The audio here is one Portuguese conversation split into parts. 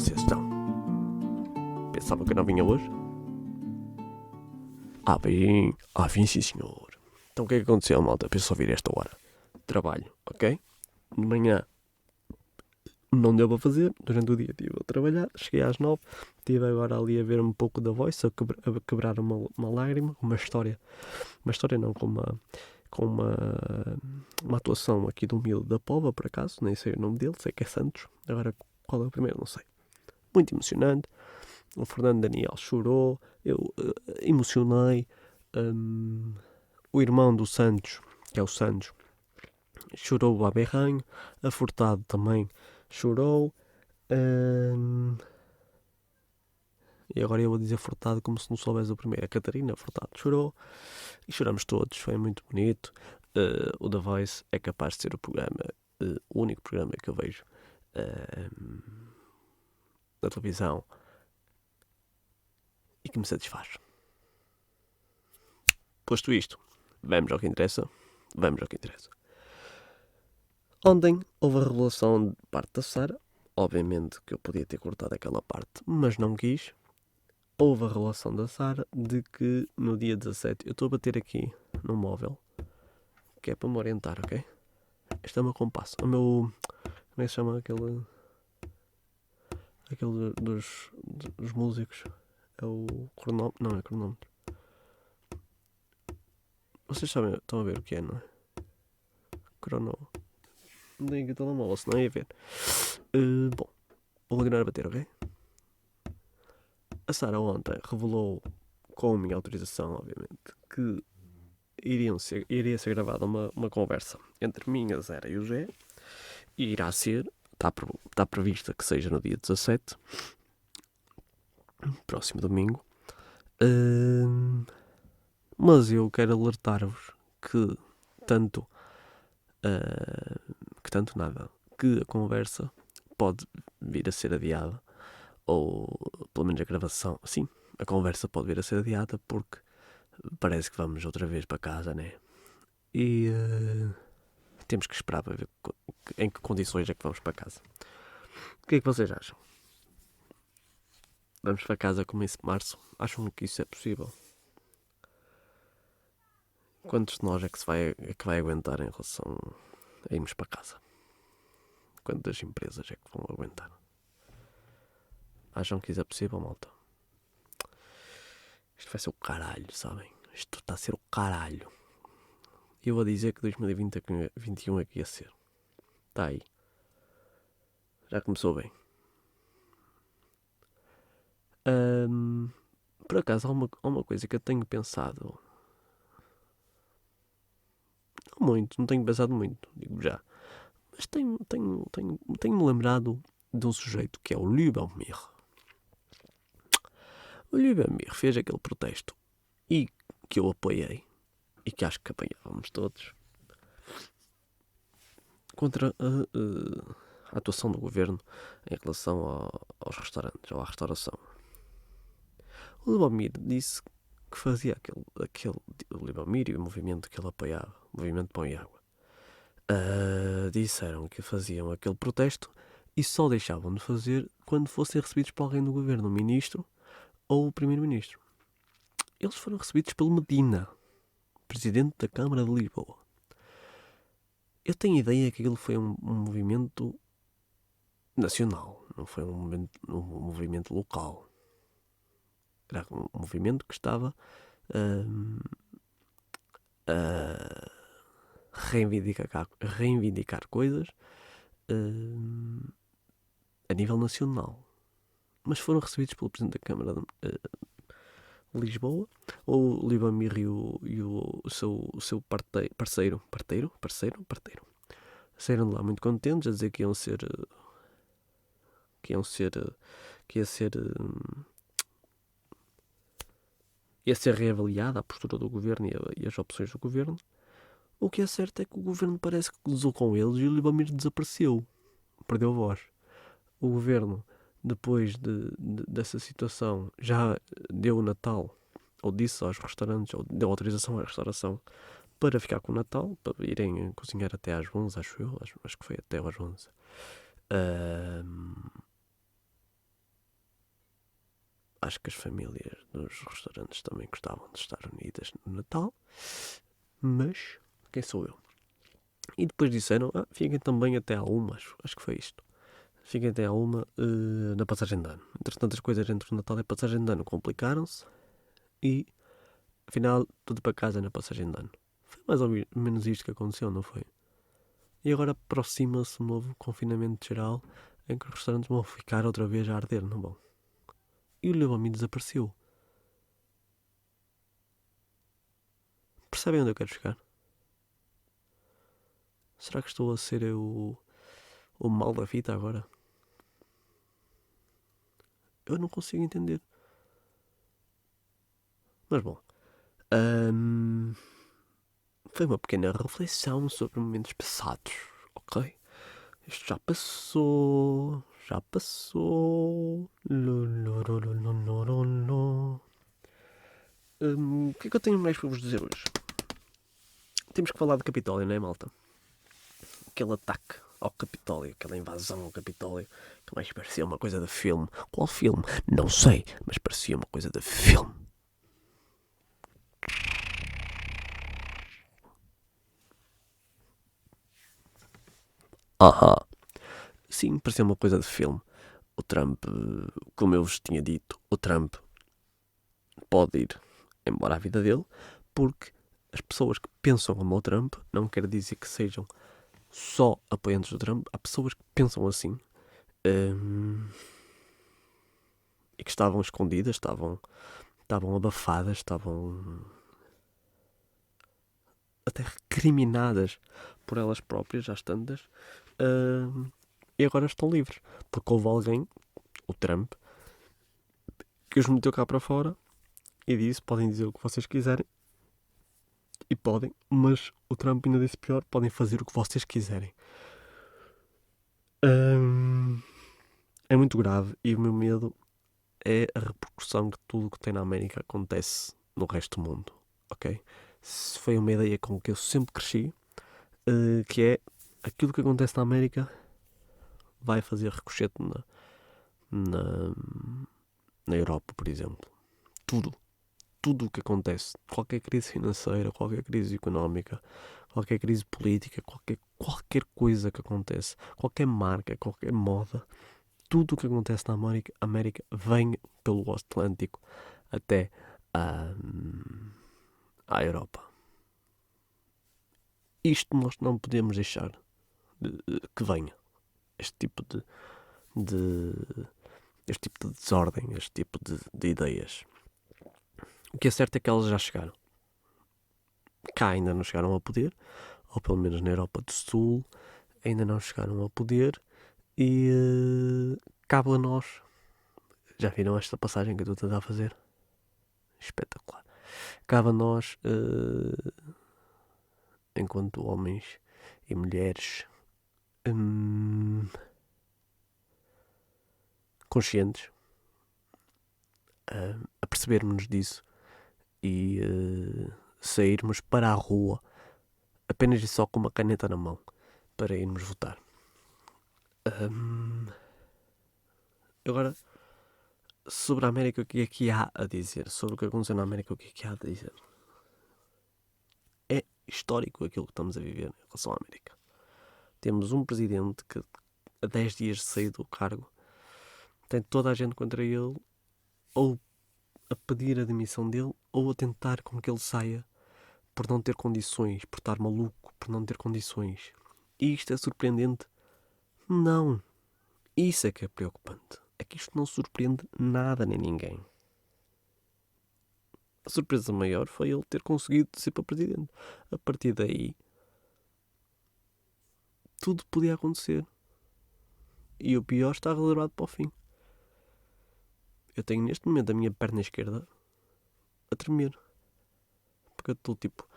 vocês estão? Pensavam que eu não vinha hoje? Vim sim senhor. Então o que é que aconteceu, malta? Para eu só vir esta hora. Trabalho, ok? De manhã não deu para fazer, durante o dia estive a trabalhar, cheguei às 9, estive agora ali a ver um pouco da Voice, a quebrar uma lágrima, uma história não, com uma atuação aqui do miúdo da Pova, por acaso, nem sei o nome dele, sei que é Santos, agora qual é o primeiro, não sei. Muito emocionante, o Fernando Daniel chorou, eu emocionei, o irmão do Santos, que é o Santos, chorou a berranho, a Furtado também chorou, e agora eu vou dizer Furtado como se não soubesse o primeiro. A Catarina Furtado chorou e choramos todos, foi muito bonito. O The Voice é capaz de ser o único programa que eu vejo na televisão e que me satisfaz. Posto isto, vamos ao que interessa. Ontem houve a revelação de parte da Sara. Obviamente que eu podia ter cortado aquela parte, mas não quis. Houve a revelação da Sara de que no dia 17, eu estou a bater aqui no móvel, que é para me orientar, ok? Este é o meu compasso. O meu... Como é que se chama aquele dos músicos? É o cronómetro? Não, é cronómetro. Vocês sabem, estão a ver o que é, não é? Não tenho aqui o telemóvel, senão ia ver. Bom, vou continuar a bater, ok? A Sara ontem revelou, com a minha autorização, obviamente, que iria ser gravada uma conversa entre mim, a Zera e o Zé. E irá ser, está prevista que seja no dia 17, próximo domingo. Mas eu quero alertar-vos que que a conversa pode vir a ser adiada, ou pelo menos a gravação, sim, a conversa pode vir a ser adiada porque parece que vamos outra vez para casa, né? E temos que esperar para ver em que condições é que vamos para casa. O que é que vocês acham? Vamos para casa começo de março? Acham que isso é possível? Quantos de nós é que vai aguentar em relação a irmos para casa? Quantas empresas é que vão aguentar? Acham que isso é possível, malta? Isto vai ser o caralho, sabem? Isto está a ser o caralho. E eu vou dizer que 2021 é que ia ser. Está aí. Já começou bem. Por acaso, há uma coisa que eu tenho pensado. Não tenho pensado muito, digo já. Mas tenho-me lembrado de um sujeito que é o Lubomir. O Lubomir fez aquele protesto e que eu apoiei e que acho que apanhávamos todos contra a atuação do governo em relação aos restaurantes ou à restauração. O Lubomir disse que fazia o Lubomir e o movimento que ele apoiava, o Movimento Pão e Água, disseram que faziam aquele protesto e só deixavam de fazer quando fossem recebidos por alguém do governo, o ministro ou o primeiro-ministro. Eles foram recebidos pelo Medina, presidente da Câmara de Lisboa. Eu tenho ideia que aquilo foi um movimento nacional, não foi um movimento local. Era um movimento que estava a reivindicar coisas a nível nacional. Mas foram recebidos pelo Presidente da Câmara de Lisboa, o Lubomir e o seu parceiro. Saíram de lá muito contentes, a dizer que ia ser reavaliada a postura do governo e as opções do governo. O que é certo é que o governo parece que gozou com eles e o Lubomir desapareceu. Perdeu a voz. O governo, depois dessa situação, já deu o Natal, ou disse aos restaurantes, ou deu autorização à restauração para ficar com o Natal, para irem cozinhar até às 11, acho que foi até às 11. acho que as famílias dos restaurantes também gostavam de estar unidas no Natal, mas quem sou eu? E depois disseram, fiquem também até à 1, acho que foi isto. Fiquem até à 1 na passagem de ano. Entretanto, as coisas entre o Natal e a passagem de ano complicaram-se e, afinal, tudo para casa na passagem de ano. Foi mais ou menos isto que aconteceu, não foi? E agora aproxima-se um novo confinamento geral em que os restaurantes vão ficar outra vez a arder, não vão? E o Leão a mim desapareceu. Percebem onde eu quero chegar? Será que estou a ser eu o mal da fita agora? Eu não consigo entender. Mas bom, foi uma pequena reflexão sobre momentos passados, ok? Isto já passou. Já passou. O que é que eu tenho mais para vos dizer hoje? Temos que falar do Capitólio, não é, malta? Aquele ataque ao Capitólio, aquela invasão ao Capitólio, que mais parecia uma coisa de filme. Qual filme? Não sei, mas parecia uma coisa de filme. Aham. Sim, parecia uma coisa de filme. O Trump, como eu vos tinha dito, o Trump pode ir embora à vida dele, porque as pessoas que pensam como o Trump, não quer dizer que sejam só apoiantes do Trump, há pessoas que pensam assim e que estavam escondidas, estavam abafadas, estavam até recriminadas por elas próprias, às tantas, e agora estão livres, porque houve alguém, o Trump, que os meteu cá para fora e disse, podem dizer o que vocês quiserem, e podem, mas o Trump ainda disse pior, podem fazer o que vocês quiserem. É muito grave e o meu medo é a repercussão que tudo o que tem na América acontece no resto do mundo, ok? Se foi uma ideia com que eu sempre cresci, que é aquilo que acontece na América vai fazer ricochete na, na Europa, por exemplo. Tudo o que acontece, qualquer crise financeira, qualquer crise económica, qualquer crise política, qualquer coisa que acontece, qualquer marca, qualquer moda, tudo o que acontece na América vem pelo Atlântico até à Europa. Isto nós não podemos deixar que venha. Este tipo este tipo de desordem, este tipo de ideias. O que é certo é que elas já chegaram. Cá ainda não chegaram ao poder, ou pelo menos na Europa do Sul, ainda não chegaram ao poder e cabe a nós. Já viram esta passagem que eu estou a tentar fazer? Espetacular. Cabe a nós, enquanto homens e mulheres conscientes, a percebermos disso e sairmos para a rua apenas e só com uma caneta na mão para irmos votar. Agora, sobre a América, o que é que há a dizer? Sobre o que aconteceu na América, o que é que há a dizer? É histórico aquilo que estamos a viver em relação à América. Temos um presidente que, a 10 dias de sair do cargo, tem toda a gente contra ele, ou a pedir a demissão dele, ou a tentar com que ele saia por não ter condições, por estar maluco, por não ter condições. E isto é surpreendente? Não. Isso é que é preocupante. É que isto não surpreende nada nem ninguém. A surpresa maior foi ele ter conseguido ser para presidente. A partir daí, tudo podia acontecer. E o pior está reservado para o fim. Eu tenho neste momento a minha perna esquerda a tremer. Porque eu estou tipo...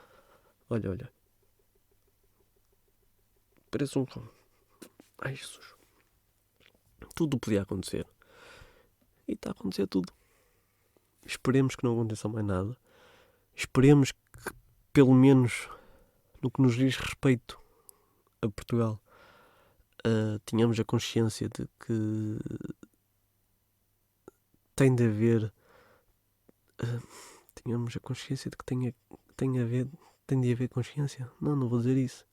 Olha. Parece um cão. Ai, Jesus. Tudo podia acontecer. E está a acontecer tudo. Esperemos que não aconteça mais nada. Esperemos que, pelo menos no que nos diz respeito a Portugal, tenhamos a consciência de que tem de haver tenhamos a consciência de que tem de haver consciência. Não vou dizer isso.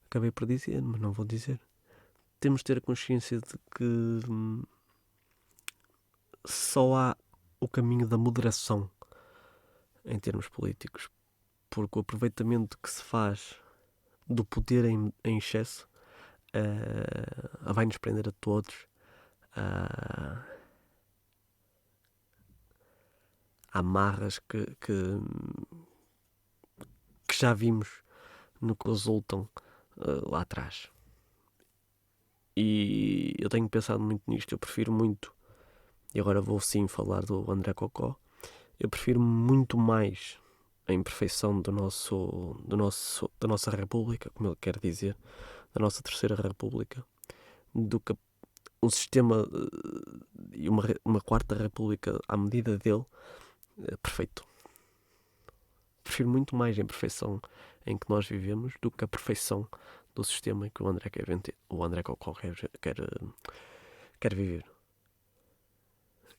Acabei por dizer, mas não vou dizer. Temos de ter a consciência de que só há o caminho da moderação em termos políticos, porque o aproveitamento que se faz do poder em excesso vai-nos prender a todos. Há marras que já vimos no que resultam lá atrás. E eu tenho pensado muito nisto. Eu prefiro muito, e agora vou sim falar do André Cocó, eu prefiro muito mais a imperfeição da nossa República, como ele quer dizer, da nossa Terceira República, do que um sistema e uma Quarta República à medida dele perfeito. Prefiro muito mais a imperfeição em que nós vivemos do que a perfeição do sistema em que o André Cocó quer viver.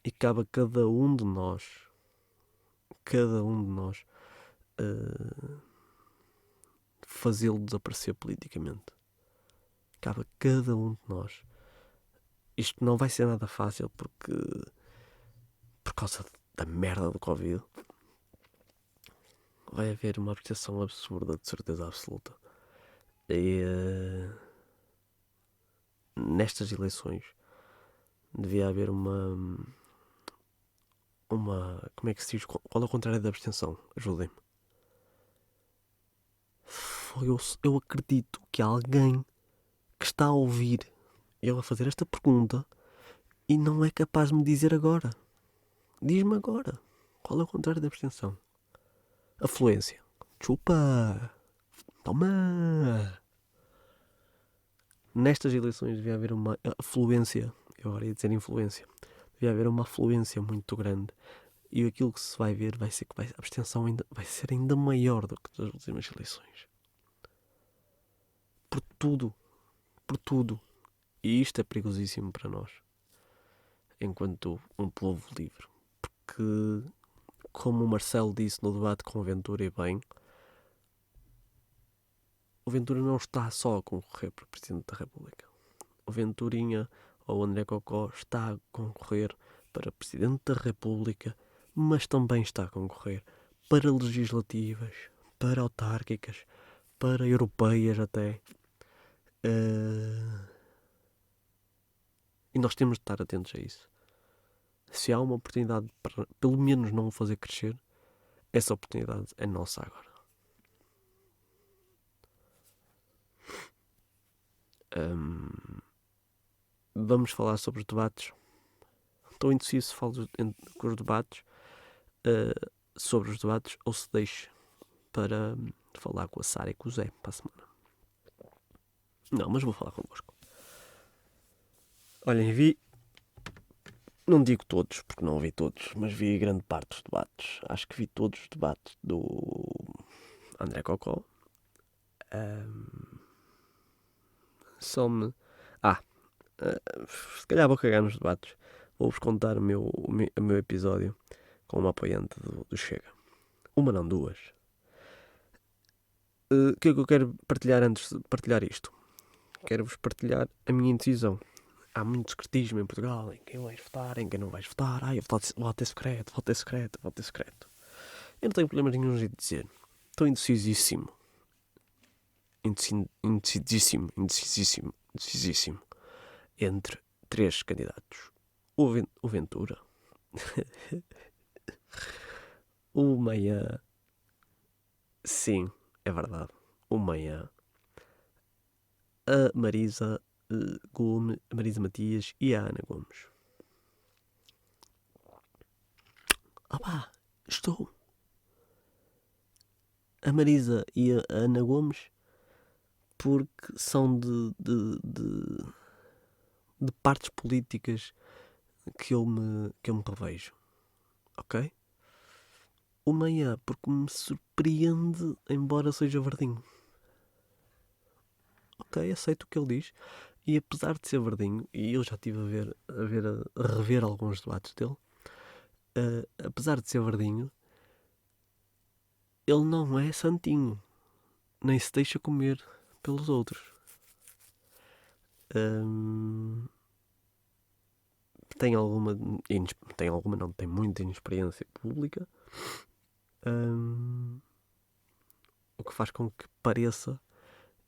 E cabe a cada um de nós fazê-lo desaparecer politicamente. Cabe a cada um de nós. Isto não vai ser nada fácil porque por causa da merda do Covid vai haver uma apreciação absurda, de certeza absoluta. E nestas eleições devia haver uma como é que se diz? Qual é o contrário da abstenção? Ajudem-me. Eu acredito que há alguém que está a ouvir eu a fazer esta pergunta e não é capaz de me dizer agora. Diz-me agora. Qual é o contrário da abstenção? Afluência. Chupa! Toma! Nestas eleições devia haver uma afluência. Eu agora ia dizer influência. Devia haver uma afluência muito grande. E aquilo que se vai ver vai ser que a abstenção vai ser ainda maior do que das últimas eleições. Por tudo. Por tudo. E isto é perigosíssimo para nós, enquanto um povo livre. Porque, como o Marcelo disse no debate com o Ventura, e bem, o Ventura não está só a concorrer para Presidente da República. O Venturinha, ou o André Cocó, está a concorrer para Presidente da República, mas também está a concorrer para legislativas, para autárquicas, para europeias até. E nós temos de estar atentos a isso. Se há uma oportunidade para pelo menos não o fazer crescer, essa oportunidade é nossa agora. Vamos falar sobre os debates. Estou indeciso se falo com os debates, sobre os debates, ou se deixo para falar com a Sara e com o Zé para a semana. Não, mas vou falar convosco. Olhem, não digo todos, porque não vi todos, mas vi grande parte dos debates. Acho que vi todos os debates do André Cocó. Se calhar vou cagar nos debates. Vou-vos contar o meu episódio com uma apoiante do Chega. Uma não, duas. O que é que eu quero partilhar antes de partilhar isto? Quero-vos partilhar a minha indecisão. Há muito secretismo em Portugal, em quem vais votar, em quem não vais votar. Eu voto é secreto, voto é secreto, voto é secreto. Eu não tenho problemas nenhum de dizer. Estou indecisíssimo. Indecisíssimo. Entre 3 candidatos. O Ventura. O Meia. Sim, é verdade. O Meia. A Marisa Gomes, a Marisa Matias e a Ana Gomes. Estou. A Marisa e a Ana Gomes porque são de partes políticas que eu me revejo. Ok? O Meia porque me surpreende, embora seja verdinho. Ok, aceito o que ele diz. E apesar de ser verdinho, e eu já estive a rever alguns debates dele, apesar de ser verdinho, ele não é santinho, nem se deixa comer pelos outros. Tem muita inexperiência pública, o que faz com que pareça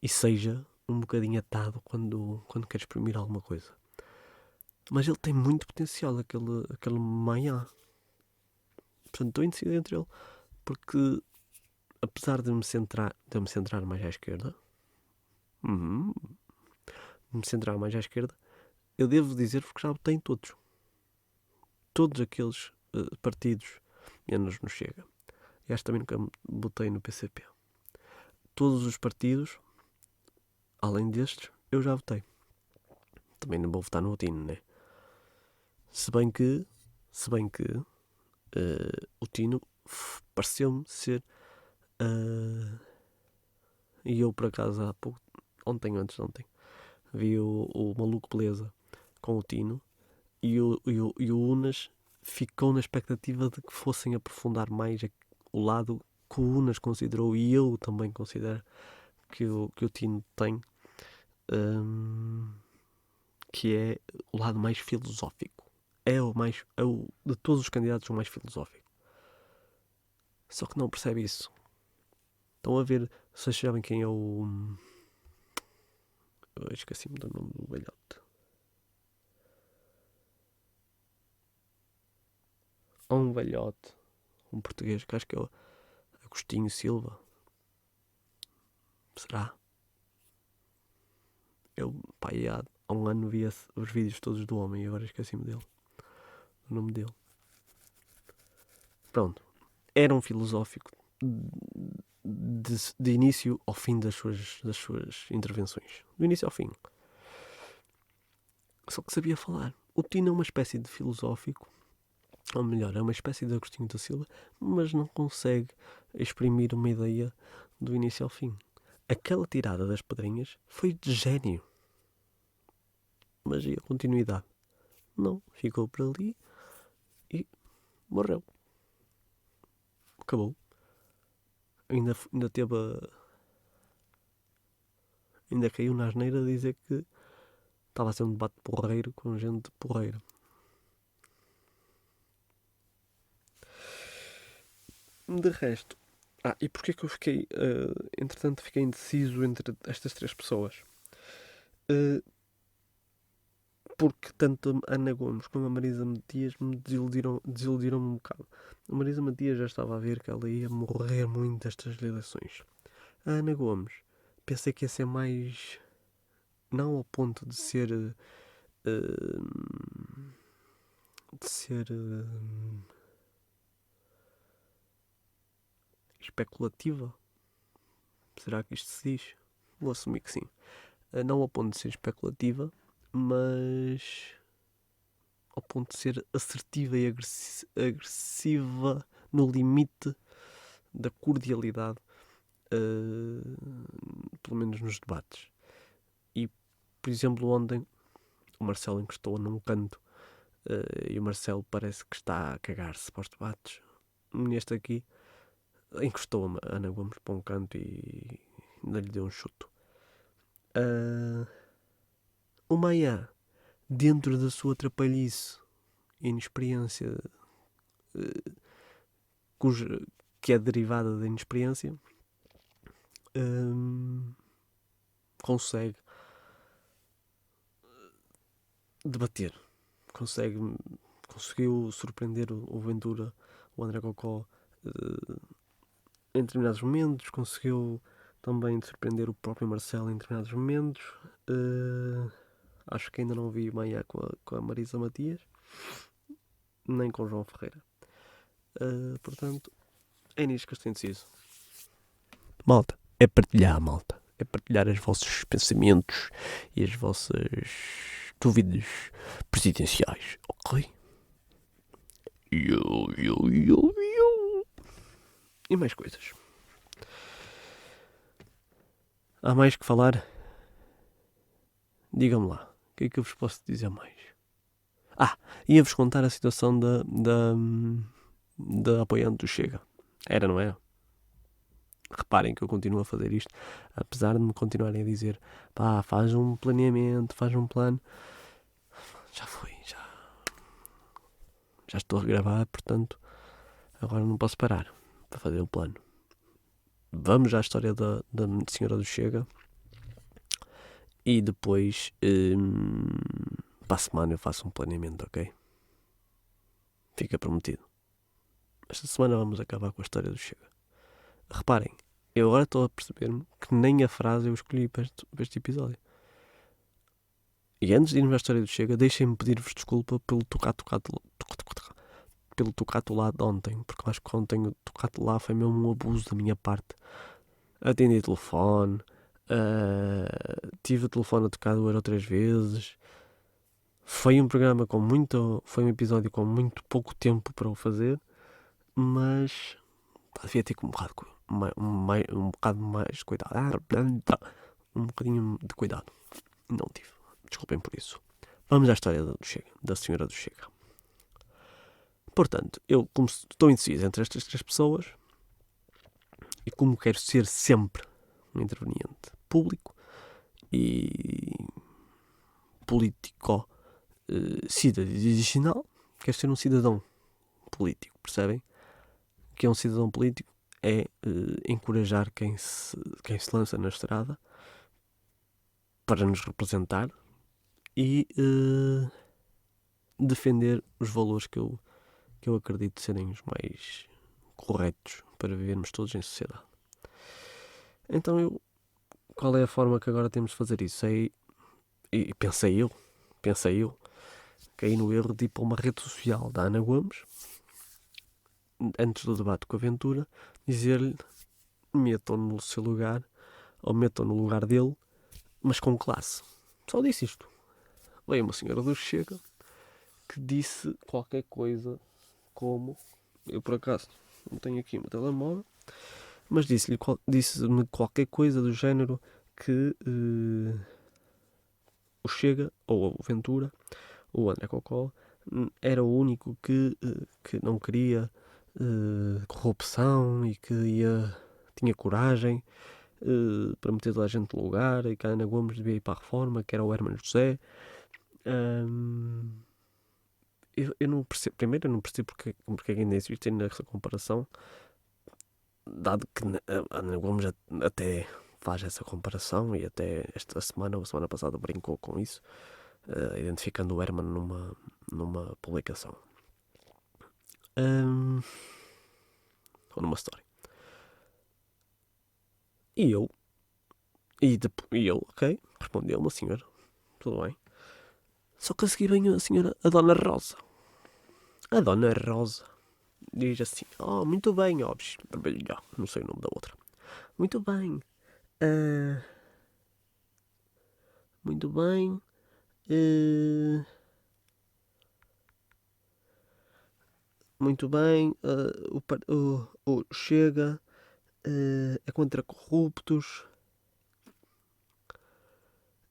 e seja um bocadinho atado quando quer exprimir alguma coisa. Mas ele tem muito potencial, aquele manhã. Portanto, estou indeciso entre ele, porque apesar de eu me centrar mais à esquerda, eu devo dizer-vos que já votei em todos. Todos aqueles partidos, menos no Chega. E acho também nunca votei no PCP. Todos os partidos, além destes, eu já votei. Também não vou votar no Tino, né? Se bem que o Tino pareceu-me ser... e eu, por acaso, há pouco... antes de ontem, vi o Maluco Beleza com o Tino e o Unas ficou na expectativa de que fossem aprofundar mais o lado que o Unas considerou, e eu também considero que o Tino tem, que é o lado mais filosófico. É de todos os candidatos o mais filosófico. Só que não percebe isso. Estão a ver, vocês sabem quem é o... Eu esqueci-me do nome do velhote. Há um velhote, um português, que acho que é o Agostinho Silva. Será? Eu, há um ano via os vídeos todos do homem e agora esqueci-me dele. O nome dele. Pronto. Era um filosófico de início ao fim das suas intervenções. Do início ao fim. Só que sabia falar. O Tino é uma espécie de filosófico, ou melhor, é uma espécie de Agostinho da Silva, mas não consegue exprimir uma ideia do início ao fim. Aquela tirada das pedrinhas foi de gênio. Mas e a continuidade? Não, ficou por ali e morreu. Acabou. Ainda teve ainda caiu na asneira a dizer que estava a ser um debate porreiro com gente porreira. De resto... e porquê que eu fiquei... entretanto, fiquei indeciso entre estas três pessoas? Porque tanto a Ana Gomes como a Marisa Matias me desiludiram um bocado. A Marisa Matias já estava a ver que ela ia morrer muito destas eleições. A Ana Gomes, pensei que ia ser mais... não ao ponto de ser... especulativa. Será que isto se diz? Vou assumir que sim. Não ao ponto de ser especulativa, mas ao ponto de ser assertiva e agressiva no limite da cordialidade, pelo menos nos debates. E, por exemplo, ontem o Marcelo encostou num canto e o Marcelo parece que está a cagar-se para os debates. Neste aqui encostou a Ana Gomes para um canto e ainda lhe deu um chuto. O Maia, dentro da sua trapalhice e inexperiência, que é derivada da inexperiência, consegue debater. Conseguiu surpreender o Ventura, o André Cocó, em determinados momentos. Conseguiu também surpreender o próprio Marcelo em determinados momentos. Acho que ainda não vi Maia com a Marisa Matias, nem com o João Ferreira. Portanto, é nisto que eu estou indeciso. Malta, é partilhar, malta. É partilhar os vossos pensamentos e as vossas dúvidas presidenciais, ok? E mais coisas. Há mais que falar? Digam-me lá. O que é que eu vos posso dizer mais? Ia-vos contar a situação da apoiante do Chega. Era, não é? Reparem que eu continuo a fazer isto, apesar de me continuarem a dizer, pá, faz um planeamento, faz um plano. Já foi, já estou a gravar, portanto, agora não posso parar para fazer o plano. Vamos à história da senhora do Chega e depois, para a semana eu faço um planeamento, ok? Fica prometido. Esta semana vamos acabar com a história do Chega. Reparem, eu agora estou a perceber-me que nem a frase eu escolhi para este episódio. E antes de irmos à história do Chega, deixem-me pedir-vos desculpa pelo tocato lá de ontem, porque eu acho que ontem o tocato lá foi mesmo um abuso da minha parte. Atendi o telefone, tive o telefone a tocar 2 ou 3 vezes. Foi um episódio com muito pouco tempo para o fazer, mas devia ter com um bocado mais cuidado. Um bocadinho de cuidado. Não tive. Desculpem por isso. Vamos à história da senhora do Chega. Portanto, eu, como estou indeciso entre estas 3 pessoas e como quero ser sempre um interveniente público e político cidadão, quero ser um cidadão político, percebem? O que é um cidadão político? É encorajar quem se lança na estrada para nos representar e defender os valores que eu acredito serem os mais corretos para vivermos todos em sociedade. Então qual é a forma que agora temos de fazer isso? E pensei eu, caí no erro de ir para uma rede social da Ana Gomes, antes do debate com a Ventura, dizer-lhe, metam no seu lugar, ou metam no lugar dele, mas com classe. Só disse isto. Veio uma senhora do Chega que disse qualquer coisa como, eu por acaso não tenho aqui o meu telemóvel, mas disse-me qualquer coisa do género que o Chega, ou o Ventura, ou o André Cocó, era o único que não queria corrupção e que tinha coragem para meter toda a gente no lugar e que a Ana Gomes devia ir para a reforma, que era o Hermano José. Eu não percebo, primeiro eu não percebo porque ainda existe nessa comparação, dado que a Ana Gomes até faz essa comparação e até esta semana ou semana passada brincou com isso, identificando o Herman numa publicação ou numa story. E eu, ok, respondeu-me a senhora, tudo bem. Só que a seguir vem a Dona Rosa. A Dona Rosa diz assim, muito bem, óbvio, não sei o nome da outra. Muito bem, muito bem, muito bem, o Chega é contra corruptos.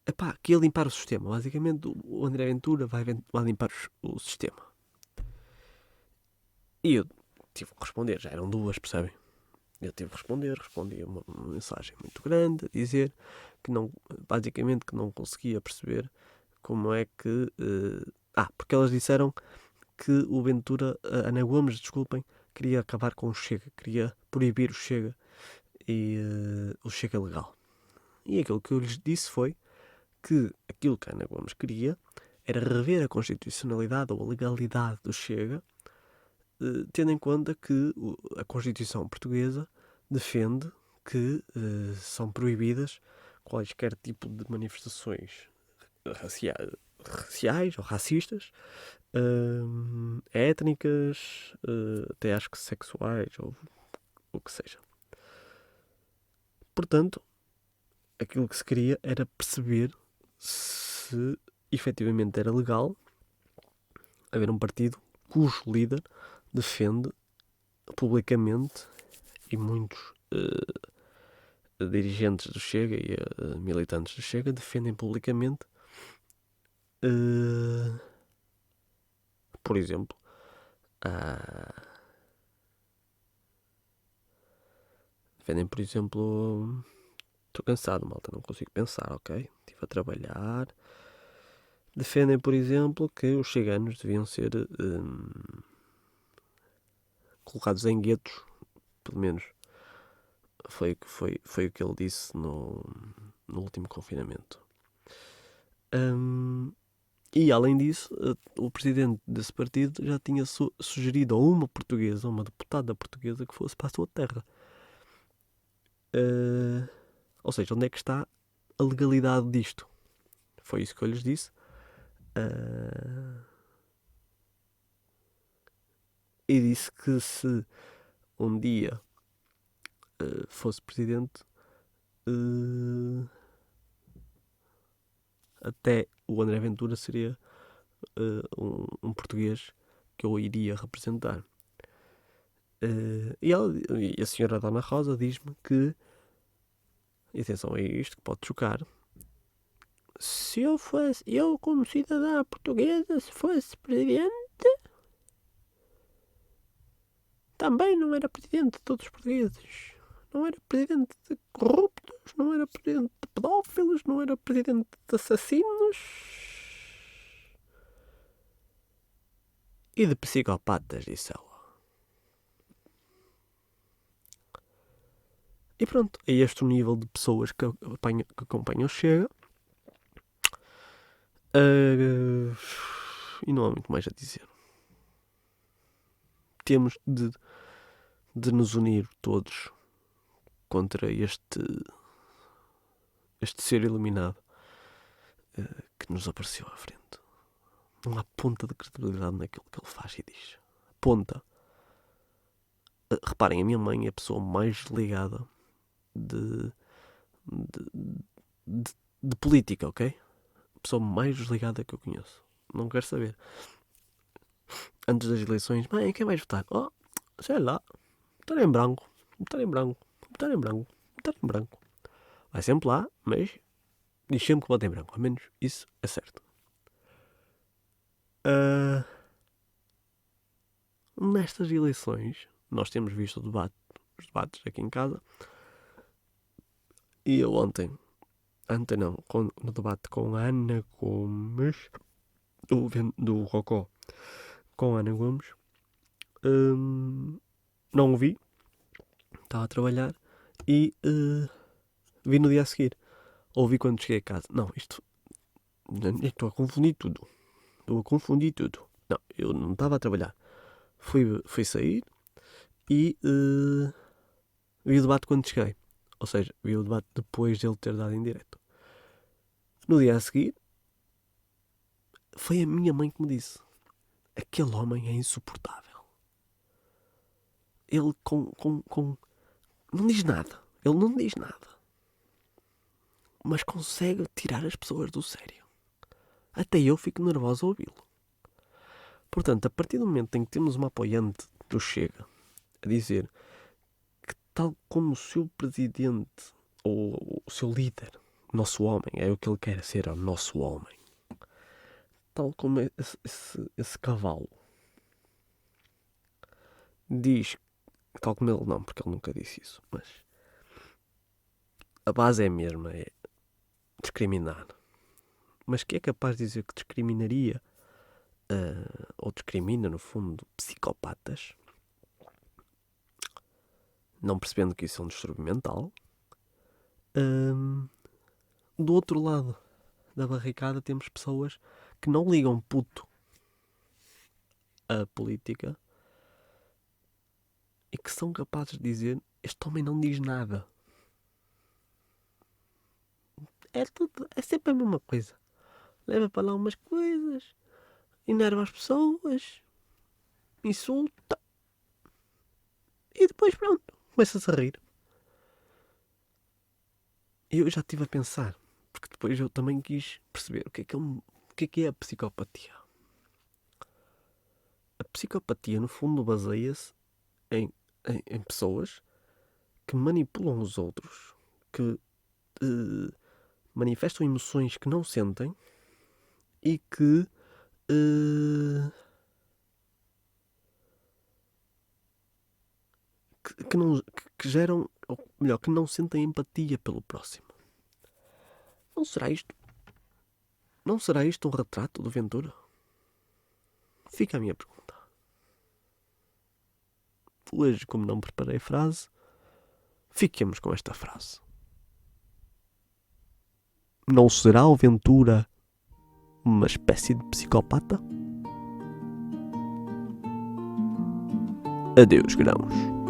Epá, que ia limpar o sistema. Basicamente, o André Ventura vai limpar o sistema. E eu tive que responder, já eram 2, percebem? Eu tive que respondi uma mensagem muito grande, a dizer que não, basicamente que não conseguia perceber como é que... porque elas disseram que o Ventura, Ana Gomes, desculpem, queria acabar com o Chega, queria proibir o Chega e o Chega legal. E aquilo que eu lhes disse foi que aquilo que a Ana Gomes queria era rever a constitucionalidade ou a legalidade do Chega, tendo em conta que a Constituição portuguesa defende que são proibidas quaisquer tipo de manifestações raciais ou racistas, étnicas, até acho que sexuais ou o que seja. Portanto, aquilo que se queria era perceber se efetivamente era legal haver um partido cujo líder defende publicamente, e muitos dirigentes do Chega e militantes do Chega defendem publicamente por exemplo, ah, defendem, por exemplo, estou cansado, malta, não consigo pensar, ok? Estive a trabalhar. Defendem, por exemplo, que os ciganos deviam ser colocados em guetos, pelo menos foi o que ele disse no último confinamento. E além disso, o presidente desse partido já tinha sugerido a uma portuguesa, uma deputada portuguesa, que fosse para a sua terra. Ou seja, onde é que está a legalidade disto? Foi isso que eu lhes disse. E disse que se um dia fosse presidente, até o André Ventura seria um português que eu iria representar. E a senhora Dona Rosa diz-me que, e atenção a isto que pode chocar, se eu como cidadã portuguesa, se fosse presidente, também não era presidente de todos os portugueses. Não era presidente de corruptos, não era presidente de pedófilos, não era presidente de assassinos e de psicopatas, disse ela. E pronto, é este o nível de pessoas que acompanham o Chega. E não há muito mais a dizer. Temos de nos unir todos contra este ser iluminado que nos apareceu à frente. Não há ponta de credibilidade naquilo que ele faz e diz. Ponta. Reparem, a minha mãe é a pessoa mais ligada de política, ok? A pessoa mais desligada que eu conheço. Não quero saber. Antes das eleições, mãe, quem vais votar? Oh, sei lá. Votar em branco. Votar em branco. Votar em branco. Votar em branco. Vai sempre lá, mas diz sempre que vota em branco. Ao menos isso é certo. Nestas eleições, nós temos visto os debates aqui em casa. E eu ontem não, no debate com a Ana Gomes, do Rocó, com a Ana Gomes, não o vi, estava a trabalhar e vi no dia a seguir. Ouvi quando cheguei a casa. Não, estou a confundir tudo. Não, eu não estava a trabalhar. Fui sair e vi o debate quando cheguei. Ou seja, vi o debate depois dele ter dado em direto. No dia a seguir, foi a minha mãe que me disse: aquele homem é insuportável. Ele não diz nada. Ele não diz nada. Mas consegue tirar as pessoas do sério. Até eu fico nervoso a ouvi-lo. Portanto, a partir do momento em que temos uma apoiante do Chega a dizer que, tal como o seu presidente ou o seu líder, o nosso homem, é o que ele quer ser, é o nosso homem, tal como esse cavalo diz, tal como ele não, porque ele nunca disse isso, mas a base é a mesma, é discriminar. Mas que é capaz de dizer que discriminaria ou discrimina, no fundo, psicopatas, não percebendo que isso é um distúrbio mental. Do outro lado da barricada temos pessoas que não ligam puto à política e que são capazes de dizer: este homem não diz nada. É sempre a mesma coisa. Leva para lá umas coisas, enerva as pessoas, insulta e depois pronto, começa-se a rir. Eu já estive a pensar, porque depois eu também quis perceber o que é a psicopatia. A psicopatia, no fundo, baseia-se em pessoas que manipulam os outros, que manifestam emoções que não sentem e que que geram, ou melhor, que não sentem empatia pelo próximo. Não será isto um retrato do Ventura? Fica a minha pergunta. Hoje, como não preparei frase, fiquemos com esta frase. Não será o Ventura uma espécie de psicopata? Adeus, grãos.